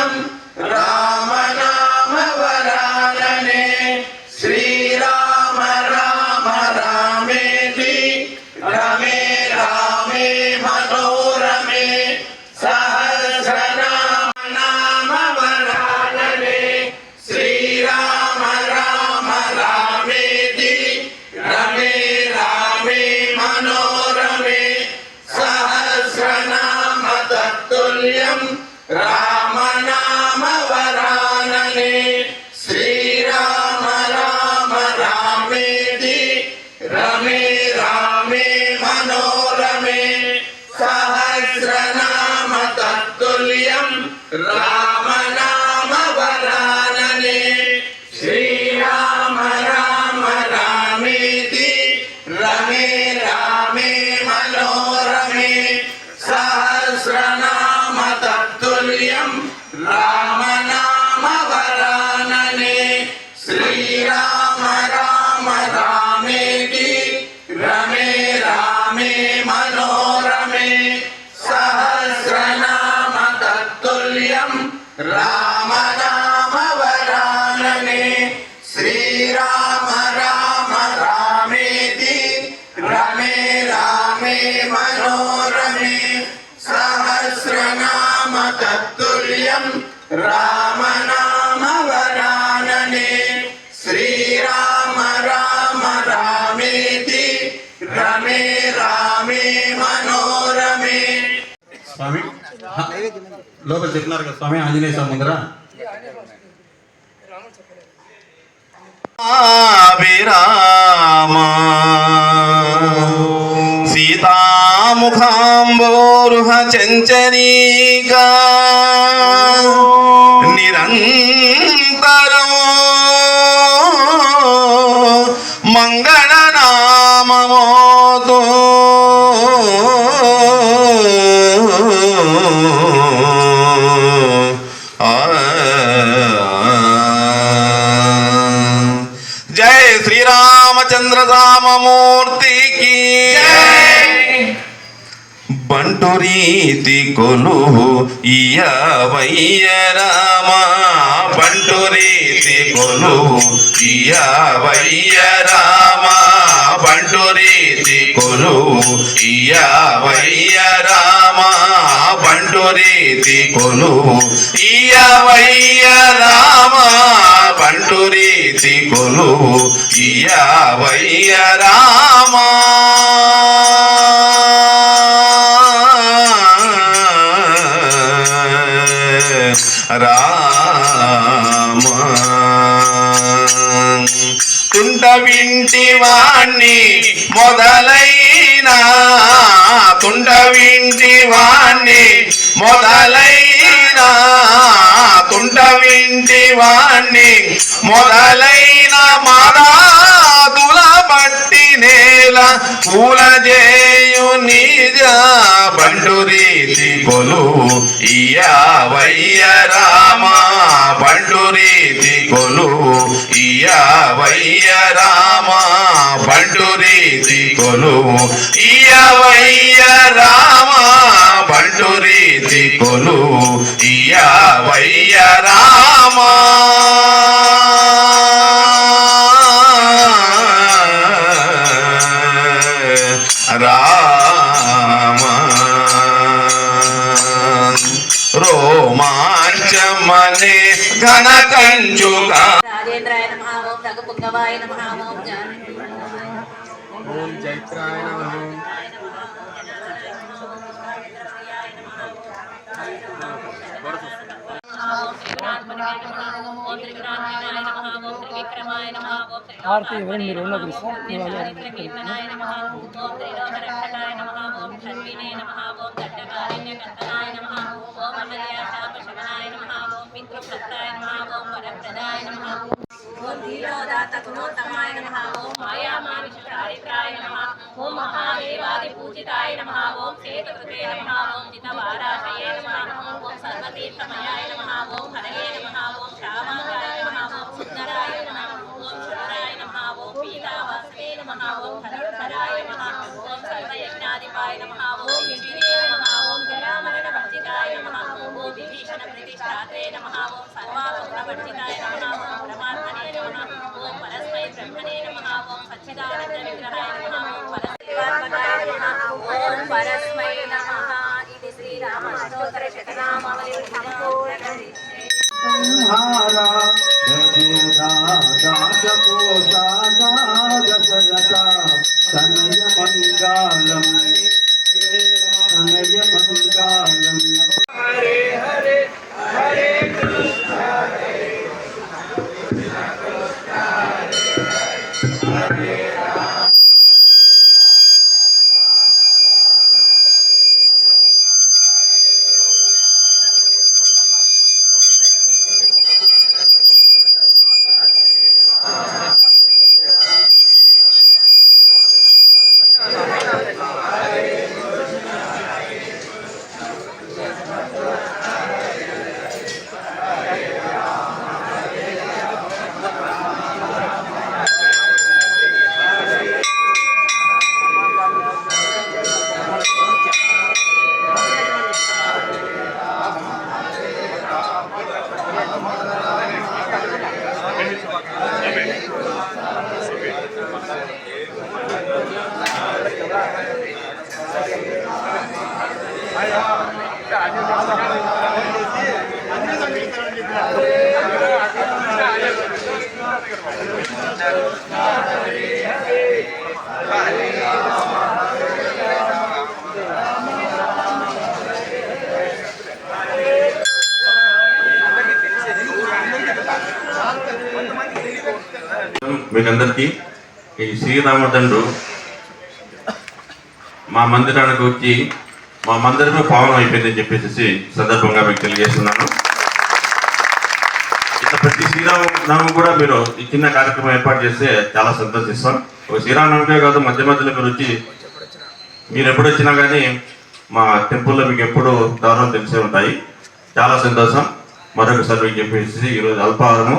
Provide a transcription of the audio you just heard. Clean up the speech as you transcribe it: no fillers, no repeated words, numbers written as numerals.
तत्तुल्यं रामनामवरानने श्रीराम राम रामेति रमे रामे मनोरमे सहस्रनाम नामवरानने श्रीराम राम रामेति रमे रामे मनोरमे सहस्रनाम तत्तुल्यं रामनामवरानने श्रीराम राम रामेति रमे रामे मनोरमे सहस्रनाम तत्तुल्यं रामनामवरानने श्रीराम राम रामेति रमे रामे मनोरमे सहस्रनाम तत्तुल्यं रामनामवरानने श्रीराम राम रामेति रमे रामे मनोरमे सहस्रनाम तत्तुल्यं रामनामवरानने श्रीराम राम रामेति रमे रामे मनोरमे सहस्रनाम तत्तुल्यं रामनामवरानने श्रीराम राम रामेति रमे रामे मनोरमे स्वामी లోపల చెప్పినారు కదా స్వామి ఆంజనేయ స్వామి ముందర విరామ సీతాముఖాంబోరుహ చంచరీకా నిరంతరం మంగళనామమోతో जय श्री रामचंद्र राममूर्ति की बंटू रीति कोलुहु इयवैय राम बंटू रीति कोलुहु इयवैय राम बंटू रीति कोलुहु इयवैय राम बंटू रीति कोलुहु इयवैय राम बंटू रीति कोलुहु इयवैय राम రామ తుంట వింటి వాణ్ణి మొదలైన తుంట వింటి వాణ్ణి మొదలైన తుంట వింటి వాణ్ణి మొదలైన మరాదుల బట్టి నేల పూల చేయు నిజ బంటు రీతి కొలువు ఇయవయ్య రామ బంటు రీతి కొలువు ఇయవయ్య రామ బంటు రీతి కొలువు ఇయవయ్య రామ బంటు రీతి కొలువు ఇయవయ్య రామ రామ రోమాంచమనే ఘన కంచుగా రాజేంద్రాయ నమః ఓం రఘుపుంగవాయ నమః ఓం ఓం జైత్రాయ నమః ఆర్తి ఎవరు మీరు ఉన్న కృష్ణ ओम धीरोदात्त गुणोत्तमाय नमः ओम मायामानुषचारित्राय नमः ओम महादेवादिपूजिताय नमः ओम सेतुकृते नमः ओम जितवाराशये नमः ओम सर्वतीर्थमयाय नमः ओम हरये नमः ओम श्यामाय नमः ओम सुंदराय नमः ओम शुभराय नमः ओम पीतावासवे नमः ओम हरिहराय नमः ओम सर्वयज्ञाधिपाय नमः ओम विष्णुवे नमः ओम जरामरणवर्जिताय नमः ओम विभीषणप्रतिष्ठात्रे नमः कुमारा दासपोषाका दशरथा तनय मंगलम हरे हरे हरे कृष्ण हरे राम మీకందరికీ ఈ శ్రీరామచంద్రుడు మా మందిరానికి వచ్చి మా మందిరమే పావనం అయిపోయిందని చెప్పేసి సందర్భంగా మీకు తెలియజేస్తున్నాను. ఇట్లా ప్రతి శ్రీరామనవమి కూడా మీరు ఈ చిన్న కార్యక్రమం ఏర్పాటు చేస్తే చాలా సంతోషిస్తాం. ఒక శ్రీరామనవమికే కాదు, మధ్య మధ్యలో మీరు వచ్చి మీరు ఎప్పుడు వచ్చినా కానీ మా టెంపుల్లో మీకు ఎప్పుడు దారుణం తెలిసే ఉంటాయి. చాలా సంతోషం. మరొకసారి మీకు చెప్పేసి ఈరోజు అల్పాహారము